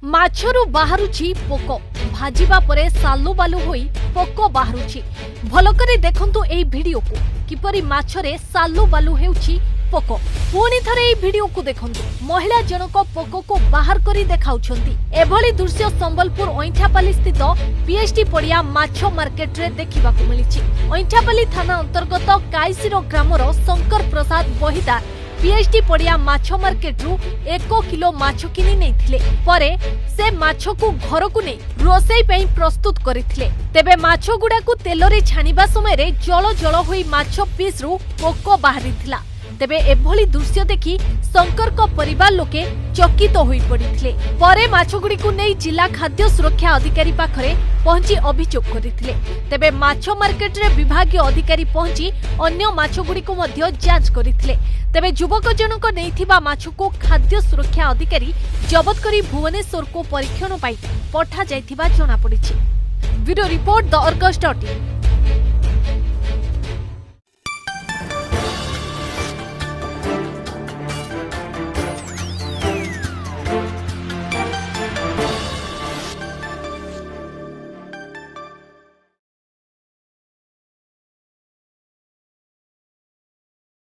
ମାଛରୁ ବାହାରୁଛି ପୋକ ଭାଜିବା ପରେ ସାଲୁ ବାଲୁ ହୋଇ ପୋକ ବାହାରୁଛି। ଭଲ କରି ଦେଖନ୍ତୁ ଏହି ଭିଡିଓକୁ କିପରି ମାଛରେ ସାଲୁ ବାଲୁ ହେଉଛି ପୋକ। ପୁଣି ଥରେ ଏହି ଭିଡିଓକୁ ଦେଖନ୍ତୁ ମହିଳା ଜଣକ ପୋକକୁ ବାହାର କରି ଦେଖାଉଛନ୍ତି। ଏଭଳି ଦୃଶ୍ୟ ସମ୍ବଲପୁର ଅଇଁଠାପାଲି ସ୍ଥିତ ପିଏଚଡି ପଡିଆ ମାଛ ମାର୍କେଟରେ ଦେଖିବାକୁ ମିଳିଛି। ଅଇଁଠାପାଲି ଥାନା ଅନ୍ତର୍ଗତ କାଇସିର ଗ୍ରାମର ଶଙ୍କର ପ୍ରସାଦ ବହିଦାର ପିଏଚଡି पड़िया माछ मार्केट्रु 1 किलो माछ किनी नेइथिले। परे से माछकु घरकु नै रोसई पई प्रस्तुत करिथिले। तेबे माछ गुडाकु तेलरे छानिबा समय रे जळ जळ होई माछ पीसरु पोको बाहरिथिला। तेबे एभली दृश्य देखि शंकर को परिवार लोके चकित होई पड़िथिले। परे माछगुडीकु नै जिला खाद्य सुरक्षा अधिकारी पाखरे पहुंची अभियोग करिथिले। तेबे माछ मार्केट रे विभागीय अधिकारी पहुंची अन्य माछगुडीकु मध्य जांच करिथिले। तेबे युवक जनक नैथिबा माछको खाद्य सुरक्षा अधिकारी जबत करी भुवनेश्वर को परीक्षण पाई पठा जायथिबा जणा पड़िछि। Video report the अर्गस.in।